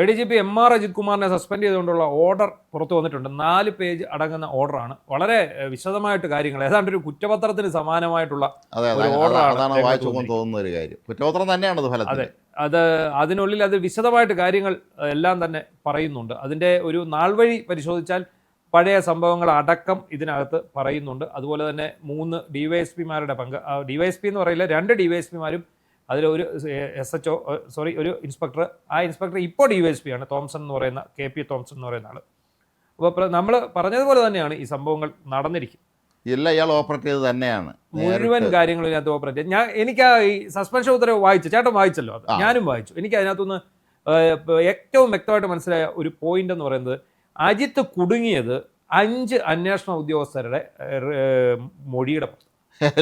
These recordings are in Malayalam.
ADGP MR അജിത് കുമാറിനെ സസ്പെൻഡ് ചെയ്തുകൊണ്ടുള്ള ഓർഡർ പുറത്തു വന്നിട്ടുണ്ട്. 4 പേജ് അടങ്ങുന്ന ഓർഡറാണ്. വളരെ വിശദമായിട്ട് കാര്യങ്ങൾ, ഏതാണ്ട് ഒരു കുറ്റപത്രത്തിന് സമാനമായിട്ടുള്ള ഒരു ഓർഡറാണ്. തോന്നുന്ന ഒരു കാര്യം കുറ്റപത്രം തന്നെയാണ് ഫലത്തിൽ. അത് അതിനുള്ളിൽ അത് വിശദമായിട്ട് കാര്യങ്ങൾ എല്ലാം തന്നെ പറയുന്നുണ്ട്. അതിൻ്റെ ഒരു നാൾവഴി പരിശോധിച്ചാൽ പഴയ സംഭവങ്ങൾ അടക്കം ഇതിനകത്ത് പറയുന്നുണ്ട്. അതുപോലെ തന്നെ 3 DYSPമാരുടെ പങ്ക്, DYSP എന്ന് പറയില്ല, 2 DYSPമാരും അതിലൊരു SHO, ഒരു ഇൻസ്പെക്ടർ. ആ ഇൻസ്പെക്ടർ ഇപ്പോൾ DYSP ആണ്, തോംസൺ എന്ന് പറയുന്ന KP തോംസൺ എന്ന് പറയുന്ന ആൾ. അപ്പോൾ നമ്മൾ പറഞ്ഞതുപോലെ തന്നെയാണ് ഈ സംഭവങ്ങൾ നടന്നിരിക്കുന്നത്. എല്ലാം ഇയാൾ ഓപ്പറേറ്റ് ചെയ്ത് തന്നെയാണ്, മുഴുവൻ കാര്യങ്ങളും ഇതിനകത്ത് ഓപ്പറേറ്റ് ചെയ്ത്. എനിക്ക് ഈ സസ്പെൻഷൻ ഉത്തരവ് വായിച്ചു, ചേട്ടൻ വായിച്ചല്ലോ, അത് ഞാനും വായിച്ചു. എനിക്ക് അതിനകത്തുനിന്ന് ഏറ്റവും വ്യക്തമായിട്ട് മനസ്സിലായ ഒരു പോയിന്റ് എന്ന് പറയുന്നത്, അജിത്ത് കുടുങ്ങിയത് 5 അന്വേഷണ ഉദ്യോഗസ്ഥരുടെ മൊഴിയുടെ പുറത്ത്.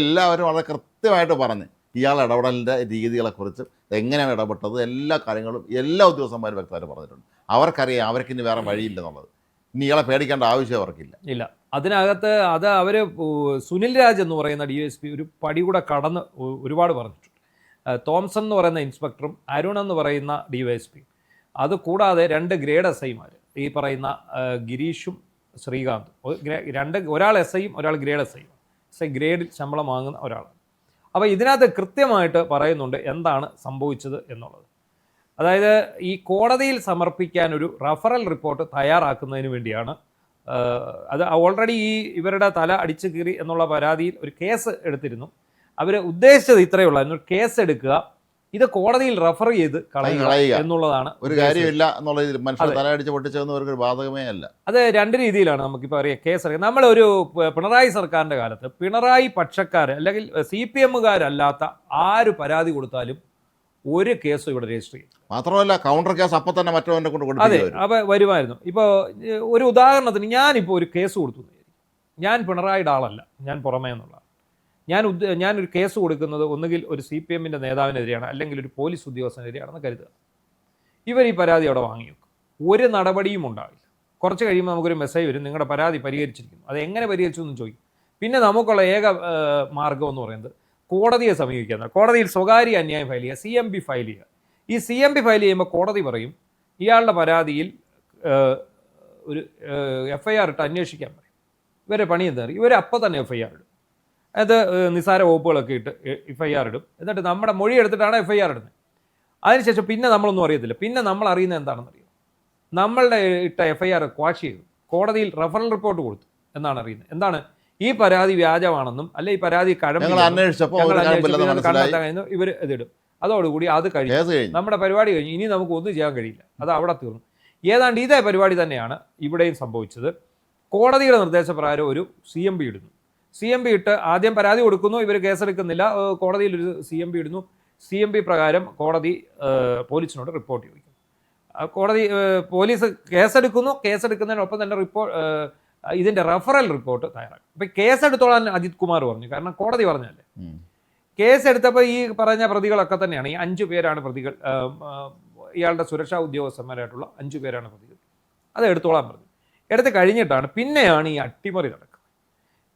എല്ലാവരും വളരെ കൃത്യമായിട്ട് പറഞ്ഞ് ഇയാൾ ഇടപെടലിൻ്റെ രീതികളെക്കുറിച്ച്, എങ്ങനെയാണ് ഇടപെട്ടത്, എല്ലാ കാര്യങ്ങളും എല്ലാ ഉദ്യോഗസ്ഥന്മാരും വ്യക്തമായിട്ട് പറഞ്ഞിട്ടുണ്ട്. അവർക്കറിയാം അവർക്കിനി വേറെ വഴിയില്ലെന്നുള്ളത്. ഇനി ഇയാളെ പേടിക്കേണ്ട ആവശ്യം അവർക്കില്ല. ഇല്ല, അതിനകത്ത് അത് അവർ സുനിൽ രാജ് എന്ന് പറയുന്ന DYSP ഒരു പടി കൂടെ കടന്ന് ഒരുപാട് പറഞ്ഞിട്ടുണ്ട്. തോംസൺ എന്ന് പറയുന്ന ഇൻസ്പെക്ടറും അരുൺ എന്ന് പറയുന്ന DYSP, അത് കൂടാതെ 2 ഗ്രേഡ് SIമാർ, ഈ പറയുന്ന ഗിരീഷും ശ്രീകാന്തും, ഒരാൾ SIയും ഒരാൾ ഗ്രേഡ് SIയും. SI ഗ്രേഡിൽ ശമ്പളം വാങ്ങുന്ന ഒരാളാണ്. അപ്പോൾ ഇതിനകത്ത് കൃത്യമായിട്ട് പറയുന്നുണ്ട് എന്താണ് സംഭവിച്ചത് എന്നുള്ളത്. അതായത് ഈ കോടതിയിൽ സമർപ്പിക്കാൻ ഒരു റഫറൽ റിപ്പോർട്ട് തയ്യാറാക്കുന്നതിന് വേണ്ടിയാണ്. അത് ഓൾറെഡി ഇവരുടെ തല അടിച്ചു കീറി എന്നുള്ള പരാതിയിൽ ഒരു കേസ് എടുത്തിരുന്നു. അവർ ഉദ്ദേശിച്ചത് ഇത്രയേ ഉള്ളൂ, ഒരു കേസ് എടുക്കുക, ഇത് കോടതിയിൽ റെഫർ ചെയ്ത് കളയുക എന്നുള്ളതാണ്. ഒരു കാര്യമില്ല എന്നുള്ളത് മനുഷ്യർ തലയടിച്ച് പൊട്ടിച്ചെന്നവർക്ക് ബാധകമേ അല്ല. അത് 2 രീതിയിലാണ് നമുക്കിപ്പോൾ അറിയാം കേസ്. നമ്മളൊരു പിണറായി സർക്കാരിൻ്റെ കാലത്ത് പിണറായി പക്ഷക്കാർ അല്ലെങ്കിൽ CPMകാരല്ലാത്ത ആര് പരാതി കൊടുത്താലും ഒരു കേസും ഇവിടെ രജിസ്റ്റർ ചെയ്യും. മാത്രമല്ല കൗണ്ടർ കേസ് അപ്പം തന്നെ മറ്റവൻ്റെ കൊണ്ട് കൊടുക്കും. അതെ, അപ്പോൾ വരുമായിരുന്നു. ഇപ്പോൾ ഒരു ഉദാഹരണത്തിന് ഞാനിപ്പോൾ ഒരു കേസ് കൊടുത്തു, ഞാൻ പിണറായിയുടെ ആളല്ല, ഞാൻ പുറമേ എന്നുള്ള, ഞാനൊരു കേസ് കൊടുക്കുന്നത് ഒന്നുകിൽ ഒരു CPMൻ്റെ നേതാവിനെതിരെയാണ്, അല്ലെങ്കിൽ ഒരു പോലീസ് ഉദ്യോഗസ്ഥനെതിരെയാണെന്ന് കരുതുക. ഇവർ ഈ പരാതി അവിടെ വാങ്ങി വെക്കും, ഒരു നടപടിയും ഉണ്ടാവില്ല. കുറച്ച് കഴിയുമ്പോൾ നമുക്കൊരു മെസ്സേജ് വരും, നിങ്ങളുടെ പരാതി പരിഹരിച്ചിരിക്കുന്നു. അത് എങ്ങനെ പരിഹരിച്ചു എന്ന് ചോദിക്കും. പിന്നെ നമുക്കുള്ള ഏക മാർഗം എന്ന് പറയുന്നത് കോടതിയെ സമീപിക്കുക. കോടതിയിൽ സ്വകാര്യ അന്യായം ഫയൽ ചെയ്യുക, CMP ഫയൽ ചെയ്യുക. ഈ CMP ഫയൽ ചെയ്യുമ്പോൾ കോടതി പറയും ഇയാളുടെ പരാതിയിൽ ഒരു FIR ഇട്ട് അന്വേഷിക്കാൻ പറയും. ഇവരെ പണി എന്താ പറയുക, ഇവർ അപ്പം തന്നെ FIR ഇടും. അത് നിസ്സാര വകുപ്പുകളൊക്കെ ഇട്ട് FIR ഇടും. എന്നിട്ട് നമ്മുടെ മൊഴി എടുത്തിട്ടാണ് FIR ഇടുന്നത്. അതിനുശേഷം പിന്നെ നമ്മളൊന്നും അറിയത്തില്ല. പിന്നെ നമ്മൾ അറിയുന്നത് എന്താണെന്ന് അറിയാം, നമ്മളുടെ ഇട്ട FIR ക്വാഷ് ചെയ്തു, കോടതിയിൽ റഫറൽ റിപ്പോർട്ട് കൊടുത്തു എന്നാണ് അറിയുന്നത്. എന്താണ്, ഈ പരാതി വ്യാജമാണെന്നും അല്ലെ ഈ പരാതി കണ്ടെത്താമെന്നും ഇവർ ഇതിടും. അതോടുകൂടി അത് കഴിഞ്ഞു, നമ്മുടെ പരിപാടി കഴിഞ്ഞു, ഇനി നമുക്ക് ഒന്നും ചെയ്യാൻ കഴിയില്ല, അത് അവിടെ തീർന്നു. ഏതാണ്ട് ഇതേ പരിപാടി തന്നെയാണ് ഇവിടെയും സംഭവിച്ചത്. കോടതിയുടെ നിർദ്ദേശപ്രകാരം ഒരു CMP ഇടുന്നു. CMP ഇട്ട് ആദ്യം പരാതി കൊടുക്കുന്നു, ഇവർ കേസെടുക്കുന്നില്ല, കോടതിയിൽ ഒരു CMP ഇടുന്നു. CMP പ്രകാരം കോടതി പോലീസിനോട് റിപ്പോർട്ട് ചോദിക്കും. കോടതി പോലീസ് കേസെടുക്കുന്നതിനൊപ്പം തന്നെ ഇതിൻ്റെ റെഫറൽ റിപ്പോർട്ട് തയ്യാറാക്കും. അപ്പം കേസെടുത്തോളാൻ അജിത് കുമാർ പറഞ്ഞു, കാരണം കോടതി പറഞ്ഞല്ലേ. കേസെടുത്തപ്പോൾ ഈ പറഞ്ഞ പ്രതികളൊക്കെ തന്നെയാണ്, ഈ 5 പേരാണ് പ്രതികൾ, ഇയാളുടെ സുരക്ഷാ ഉദ്യോഗസ്ഥന്മാരായിട്ടുള്ള 5 പേരാണ് പ്രതികൾ. അത് എടുത്തോളാൻ പറഞ്ഞു. എടുത്ത് കഴിഞ്ഞിട്ടാണ് പിന്നെയാണ് ഈ അട്ടിമറി നടക്കുന്നത്.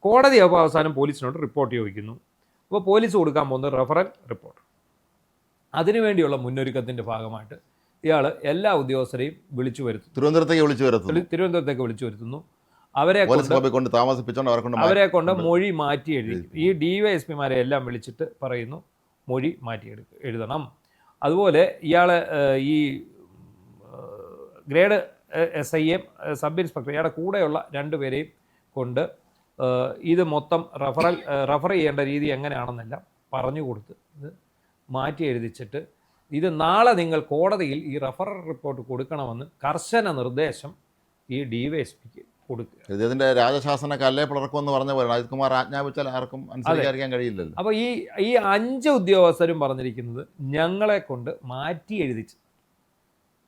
കോടതി അപ്പോൾ അവസാനം പോലീസിനോട് റിപ്പോർട്ട് ചോദിക്കുന്നു. അപ്പോൾ പോലീസ് കൊടുക്കാൻ പോകുന്നത് റെഫറൽ റിപ്പോർട്ട്. അതിനുവേണ്ടിയുള്ള മുന്നൊരുക്കത്തിൻ്റെ ഭാഗമായിട്ട് ഇയാൾ എല്ലാ ഉദ്യോഗസ്ഥരെയും വിളിച്ചു വരുത്തുന്നു, തിരുവനന്തപുരത്തേക്ക് വിളിച്ചു വരുത്തുന്നു. അവരെ കൊണ്ട് മൊഴി മാറ്റി എഴുതി. ഈ DYSPമാരെ എല്ലാം വിളിച്ചിട്ട് പറയുന്നു മൊഴി മാറ്റി എഴുതണം. അതുപോലെ ഇയാളെ ഈ ഗ്രേഡ് SIയും സബ് ഇൻസ്പെക്ടർ, ഇയാളുടെ കൂടെയുള്ള 2 പേരെയും കൊണ്ട് ഇത് മൊത്തം റെഫർ ചെയ്യേണ്ട രീതി എങ്ങനെയാണെന്നെല്ലാം പറഞ്ഞു കൊടുത്ത് ഇത് മാറ്റി എഴുതിച്ചിട്ട് ഇത് നാളെ നിങ്ങൾ കോടതിയിൽ ഈ റെഫറൽ റിപ്പോർട്ട് കൊടുക്കണമെന്ന് കർശന നിർദ്ദേശം ഈ DYSPക്ക് കൊടുക്കുക. ഇതിന്റെ രാജശാസന കല്ലേ പിളർക്കുമെന്ന് പറഞ്ഞ പോലെ അജിത് കുമാർ ആജ്ഞാപിച്ചാൽ ആർക്കും അനുസരിക്കാൻ കഴിയില്ലല്ലോ. അപ്പോൾ ഈ 5 ഉദ്യോഗസ്ഥരും പറഞ്ഞിരിക്കുന്നത് ഞങ്ങളെ കൊണ്ട് മാറ്റി എഴുതിച്ചു.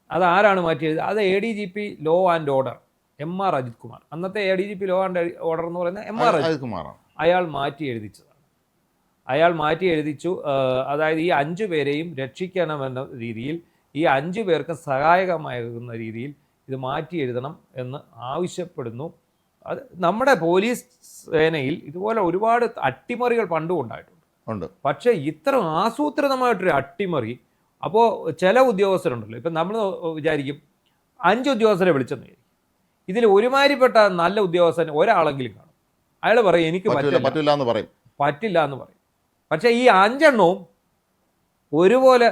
അതാരാണ് മാറ്റി എഴുതി? അത് ADGP law and order MR Ajith Kumar. അന്നത്തെ ADGP ലോ ആൻഡ് ഓർഡർ എന്ന് പറയുന്ന MR അജിത് കുമാറാണ്. അയാൾ മാറ്റി എഴുതിച്ചതാണ്. അയാൾ മാറ്റി എഴുതിച്ചു. അതായത് ഈ 5 പേരെയും രക്ഷിക്കണമെന്ന രീതിയിൽ, ഈ 5 പേർക്ക് സഹായകമാകുന്ന രീതിയിൽ ഇത് മാറ്റി എഴുതണം എന്ന് ആവശ്യപ്പെടുന്നു. അത് നമ്മുടെ പോലീസ് സേനയിൽ ഇതുപോലെ ഒരുപാട് അട്ടിമറികൾ പണ്ടും ഉണ്ടായിട്ടുണ്ട്. പക്ഷേ ഇത്ര ആസൂത്രിതമായിട്ടൊരു അട്ടിമറി അപ്പോൾ ചില ഉദ്യോഗസ്ഥരുണ്ടല്ലോ, ഇപ്പം നമ്മൾ വിചാരിക്കും 5 ഉദ്യോഗസ്ഥരെ വിളിച്ചെന്ന് വിചാരിക്കും, ഇതിൽ ഒരുമാതിരിപ്പെട്ട നല്ല ഉദ്യോഗസ്ഥൻ ഒരാളെങ്കിലും കാണും. അയാൾ പറയും എനിക്ക് പറ്റില്ല എന്ന് പറയും. പക്ഷേ ഈ 5 എണ്ണവും ഒരുപോലെ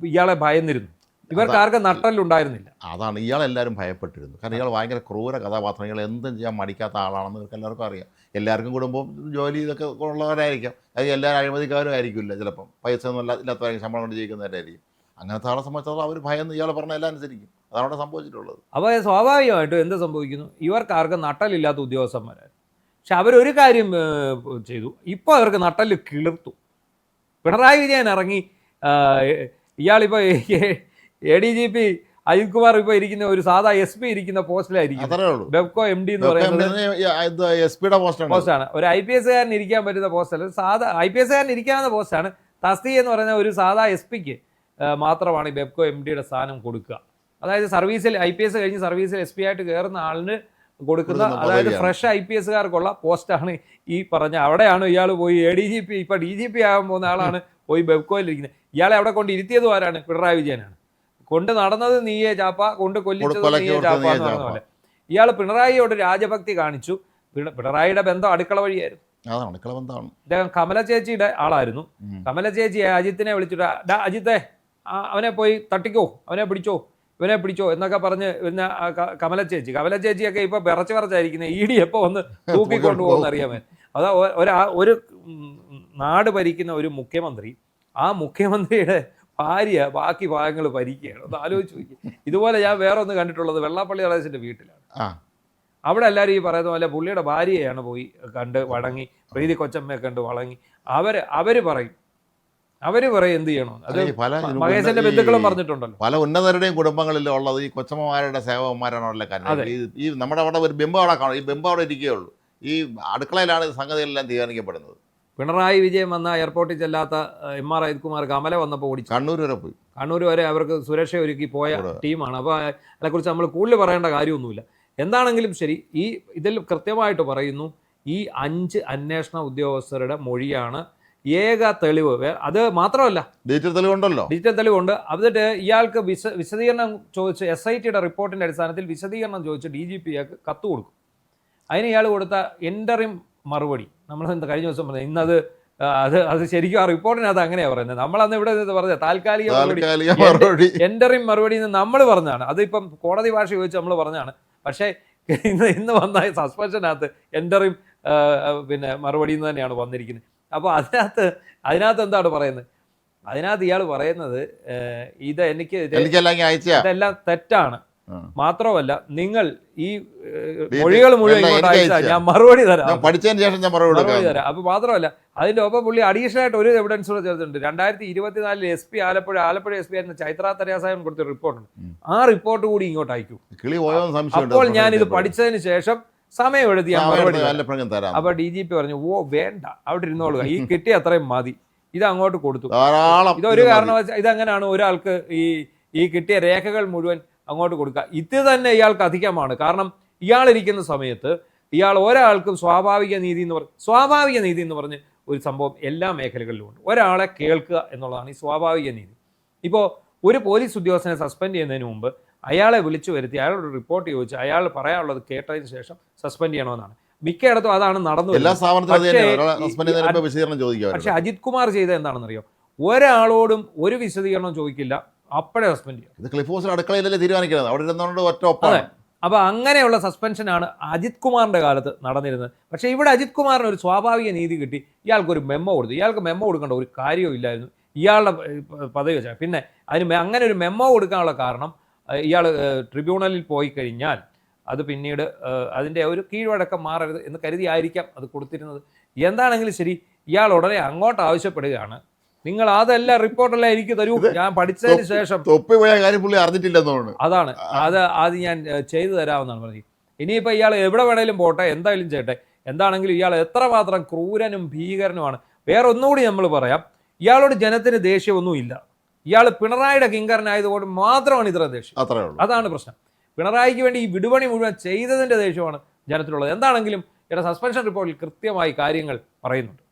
ഇയാളെ ഭയന്നിരുന്നു. ഇവർക്ക് ആർക്കും നട്ടലുണ്ടായിരുന്നില്ല. അതാണ്, ഇയാളെല്ലാവരും ഭയപ്പെട്ടിരുന്നു. കാരണം ഇയാൾ ഭയങ്കര ക്രൂര കഥാപാത്രം, ഇയാൾ എന്തും ചെയ്യാൻ മടിക്കാത്ത ആളാണെന്ന് ഇവർക്ക് എല്ലാവർക്കും അറിയാം. എല്ലാവർക്കും കുടുംബം ജോലി ഇതൊക്കെ ഉള്ളവരായിരിക്കാം, അത് എല്ലാവരും അഴിമതിക്കാരും ആയിരിക്കില്ല, ചിലപ്പം പൈസ ഒന്നും ഇല്ലാത്തവരായിരിക്കും, ശമ്പളം കൊണ്ട് ജീവിക്കുന്നവരായിരിക്കും. അങ്ങനത്തെ ആളെ സംബന്ധിച്ചിടത്തോളം അവർ ഭയന്ന് ഇയാൾ പറഞ്ഞ എല്ലാം അനുസരിക്കും. അതാണ് അവിടെ സംഭവിച്ചിട്ടുള്ളത്. അപ്പോൾ സ്വാഭാവികമായിട്ടും എന്ത് സംഭവിക്കുന്നു, ഇവർക്ക് ആർക്കും നട്ടലില്ലാത്ത ഉദ്യോഗസ്ഥന്മാരായിരുന്നു. പക്ഷെ അവരൊരു കാര്യം ചെയ്തു, ഇപ്പോൾ അവർക്ക് നട്ടല് കിളിർത്തു. പിണറായി വിജയൻ ഇറങ്ങി, ഇയാളിപ്പോൾ ADGP അജിത് കുമാർ ഇപ്പോൾ ഇരിക്കുന്ന ഒരു സാധാ SP ഇരിക്കുന്ന പോസ്റ്റിലായിരിക്കും. ബെബ്കോ MD എന്ന് പറയുന്നത് പോസ്റ്റാണ്. ഒരു IPS കാരൻ ഇരിക്കാൻ പറ്റുന്ന പോസ്റ്റല്ല, സാധാ IPS കാരൻ ഇരിക്കാവുന്ന പോസ്റ്റാണ്. തസ്തി എന്ന് പറയുന്ന ഒരു സാധാ SPക്ക് മാത്രമാണ് ഈ ബെബ്കോ MDയുടെ സ്ഥാനം കൊടുക്കുക. അതായത് സർവീസിൽ IPS കഴിഞ്ഞ് സർവീസിൽ SP ആയിട്ട് കയറുന്ന ആളിന് കൊടുക്കുന്ന, അതായത് ഫ്രഷ് IPS കാർക്കുള്ള പോസ്റ്റാണ് ഈ പറഞ്ഞ. അവിടെയാണ് ഇയാൾ പോയി ADGP, ഇപ്പൊ DGP ആകാൻ പോകുന്ന ആളാണ് പോയി ബെബ്കോയിലിരിക്കുന്നത്. ഇയാളെ അവിടെ കൊണ്ട് ഇരുത്തിയതും ആരാണ്? പിണറായി വിജയനാണ്. കൊണ്ട് നടന്നത് നീയേ ചാപ്പ, കൊണ്ട് കൊല്ലിച്ചത് നീയേ ചാപ്പ എന്ന് പറഞ്ഞ പോലെ ഇയാൾ പിണറായിയോട് രാജഭക്തി കാണിച്ചു. പിണറായിയുടെ ബന്ധം അടുക്കള വഴിയായിരുന്നു. അദ്ദേഹം കമല ചേച്ചിയുടെ ആളായിരുന്നു. കമല ചേച്ചി അജിത്തിനെ വിളിച്ചിട്ട്, അജിത്തെ അവനെ പോയി തട്ടിക്കോ, ഇവനെ പിടിച്ചോ എന്നൊക്കെ പറഞ്ഞ് പിന്നെ കമല ചേച്ചിയൊക്കെ ഇപ്പൊ വിറച്ചായിരിക്കുന്നത്. ED എപ്പോൾ വന്ന് തൂക്കിക്കൊണ്ടുപോകുന്ന അറിയാമേ. അതാ ഒരു നാട് ഭരിക്കുന്ന ഒരു മുഖ്യമന്ത്രി, ആ മുഖ്യമന്ത്രിയുടെ ഭാര്യ ബാക്കി ഭാഗങ്ങൾ ഭരിക്കുകയാണ്. ഒന്ന് ആലോചിച്ച് നോക്കി. ഇതുപോലെ ഞാൻ വേറെ ഒന്ന് കണ്ടിട്ടുള്ളത് വെള്ളാപ്പള്ളി നടേശന്റെ വീട്ടിലാണ്. അവിടെ എല്ലാവരും ഈ പറയുന്ന പോലെ പുള്ളിയുടെ ഭാര്യയാണ് പോയി കണ്ട് വഴങ്ങി, പ്രീതി കൊച്ചമ്മയെ കണ്ട് വഴങ്ങി. അവര് പറയും എന്ത് ചെയ്യണോ, അത് മഹേശന്റെ ബന്ധുക്കളും പറഞ്ഞിട്ടുണ്ടല്ലോ. പല ഉന്നതരുടെയും കുടുംബങ്ങളിൽ ഉള്ളത് ഈ കൊച്ചമ്മമാരുടെ സേവകന്മാരാണുള്ള കാര്യം. ഈ നമ്മുടെ അവിടെ ഒരു ബിംബം അവിടെ കാണും, ഈ ബിംബം അവിടെ ഇരിക്കുകയുള്ളൂ. ഈ അടുക്കളയിലാണ് സംഗതികളെല്ലാം തീരുമാനിക്കപ്പെടുന്നത്. പിണറായി വിജയൻ വന്ന എയർപോർട്ടിൽ ചെല്ലാത്ത MR അജിത് കുമാർ കമല വന്നപ്പോൾ ഓടിച്ചു കണ്ണൂർ വരെ അവർക്ക് സുരക്ഷ ഒരുക്കി പോയ ടീമാണ്. അപ്പോൾ അതിനെക്കുറിച്ച് നമ്മൾ കൂടുതൽ പറയേണ്ട കാര്യമൊന്നുമില്ല. എന്താണെങ്കിലും ശരി, ഇതിൽ കൃത്യമായിട്ട് പറയുന്നു, ഈ 5 അന്വേഷണ ഉദ്യോഗസ്ഥരുടെ മൊഴിയാണ് ഏക തെളിവ്. അത് മാത്രമല്ല, ഡിജിറ്റൽ തെളിവുണ്ട്. എന്നിട്ട് ഇയാൾക്ക് വിശദീകരണം ചോദിച്ച് SITയുടെ റിപ്പോർട്ടിന്റെ അടിസ്ഥാനത്തിൽ വിശദീകരണം ചോദിച്ച് DGPക്ക് കത്ത് കൊടുക്കും. അതിന് ഇയാൾ കൊടുത്ത എൻറ്ററിം മറുപടി, നമ്മൾ കഴിഞ്ഞ ദിവസം പറഞ്ഞത്, ഇന്നത് അത് ശരിക്കും ആ റിപ്പോർട്ടിനകത്ത് അങ്ങനെയാണ് പറയുന്നത്. നമ്മളന്ന് ഇവിടെ പറഞ്ഞത് താൽക്കാലിക മറുപടി, എൻറ്ററിം മറുപടി എന്ന് നമ്മൾ പറഞ്ഞതാണ്. അതിപ്പം കോടതി ഭാഷ ഉപയോഗിച്ച് നമ്മൾ പറഞ്ഞതാണ്. പക്ഷേ ഇന്ന് വന്ന സസ്പെൻഷനകത്ത് എൻറ്ററിം മറുപടി എന്ന് തന്നെയാണ് വന്നിരിക്കുന്നത്. അപ്പോൾ അതിനകത്ത് എന്താണ് പറയുന്നത്? അതിനകത്ത് ഇയാൾ പറയുന്നത്, ഇതെല്ലാം തെറ്റാണ്. മാത്രമല്ല, നിങ്ങൾ ഈ മൊഴികൾ മുഴുവൻ ഞാൻ മറുപടി തരാം. അപ്പൊ മാത്രമല്ല, അതിന്റെ ഒപ്പം പുള്ളി അഡീഷണൽ ആയിട്ട് ഒരു എവിഡൻസ് കൂടെ ചേർത്തിട്ടുണ്ട്. 2024 SP ആലപ്പുഴ SP ആയിരുന്ന ചൈത്ര തെരേസായൻ കൊടുത്ത റിപ്പോർട്ടുണ്ട്. ആ റിപ്പോർട്ട് കൂടി ഇങ്ങോട്ട് അയക്കൂ. അപ്പോൾ ഞാനിത് പഠിച്ചതിന് ശേഷം സമയമെടുത്ത് ഞാൻ മറുപടി തരാം. അപ്പൊ DGP പറഞ്ഞു, ഓ വേണ്ട, അവിടെ ഇരുന്നോളുക, ഈ കിട്ടിയ അത്രയും മതി, ഇത് അങ്ങോട്ട് കൊടുത്തു. ഇതൊരു കാരണവശാൽ ഇതങ്ങനെയാണ് ഒരാൾക്ക് ഈ കിട്ടിയ രേഖകൾ മുഴുവൻ അങ്ങോട്ട് കൊടുക്കുക. ഇത് തന്നെ ഇയാൾക്ക് അധികമാണ്. കാരണം ഇയാളിരിക്കുന്ന സമയത്ത് ഇയാൾ ഒരാൾക്കും സ്വാഭാവിക നീതി എന്ന് പറഞ്ഞ് ഒരു സംഭവം എല്ലാ മേഖലകളിലും ഉണ്ട്. ഒരാളെ കേൾക്കുക എന്നുള്ളതാണ് ഈ സ്വാഭാവിക നീതി. ഇപ്പോൾ ഒരു പോലീസ് ഉദ്യോഗസ്ഥനെ സസ്പെൻഡ് ചെയ്യുന്നതിന് മുമ്പ് അയാളെ വിളിച്ചു വരുത്തി അയാളോട് റിപ്പോർട്ട് ചോദിച്ച് അയാൾ പറയാനുള്ളത് കേട്ടതിന് ശേഷം സസ്പെൻഡ് ചെയ്യണമെന്നാണ്. മിക്കയിടത്തും അതാണ് നടന്നു. പക്ഷെ അജിത് കുമാർ ചെയ്ത എന്താണെന്നറിയോ, ഒരാളോടും ഒരു വിശദീകരണം ചോദിക്കില്ല, അപ്പോഴേ സസ്പെൻഡ് ചെയ്യാം. അപ്പൊ അങ്ങനെയുള്ള സസ്പെൻഷനാണ് അജിത് കുമാറിന്റെ കാലത്ത് നടന്നിരുന്നത്. പക്ഷെ ഇവിടെ അജിത് കുമാറിന് ഒരു സ്വാഭാവിക നീതി കിട്ടി. ഇയാൾക്കൊരു മെമ്മോ കൊടുത്തു. ഇയാൾക്ക് മെമ്മോ കൊടുക്കേണ്ട ഒരു കാര്യവും ഇല്ലായിരുന്നു, ഇയാളുടെ പദവി വെച്ചാൽ. പിന്നെ അങ്ങനെ ഒരു മെമ്മോ കൊടുക്കാനുള്ള കാരണം, ഇയാൾ ട്രിബ്യൂണലിൽ പോയി കഴിഞ്ഞാൽ അത് പിന്നീട് അതിൻ്റെ ഒരു കീഴ്വഴക്കം മാറരുത് എന്ന് കരുതിയായിരിക്കാം അത് കൊടുത്തിരുന്നത്. എന്താണെങ്കിലും ശരി, ഇയാൾ ഉടനെ അങ്ങോട്ട് ആവശ്യപ്പെടുകയാണ്, നിങ്ങൾ അതെല്ലാം റിപ്പോർട്ടെല്ലാം എനിക്ക് തരൂ, ഞാൻ പഠിച്ചതിന് ശേഷം അതാണ് അത് ഞാൻ ചെയ്തു തരാമെന്നാണ് പറഞ്ഞത്. ഇനിയിപ്പോൾ ഇയാൾ എവിടെ വേണേലും പോട്ടെ, എന്തായാലും ചെയ്യട്ടെ. എന്താണെങ്കിലും ഇയാൾ എത്രമാത്രം ക്രൂരനും ഭീകരനുമാണ്. വേറെ ഒന്നുകൂടി നമ്മൾ പറയാം, ഇയാളോട് ജനത്തിന് ദേഷ്യമൊന്നും ഇല്ല. ഇയാൾ പിണറായിയുടെ കിങ്കരനായതുകൊണ്ട് മാത്രമാണ് ഇത്ര ദേഷ്യം. അതാണ് പ്രശ്നം. പിണറായിക്ക് വേണ്ടി ഈ വിടുപണി മുഴുവൻ ചെയ്തതിൻ്റെ ദേഷ്യമാണ് ജനത്തിനുള്ളത്. എന്താണെങ്കിലും ഇവിടെ സസ്പെൻഷൻ റിപ്പോർട്ടിൽ കൃത്യമായി കാര്യങ്ങൾ പറയുന്നുണ്ട്.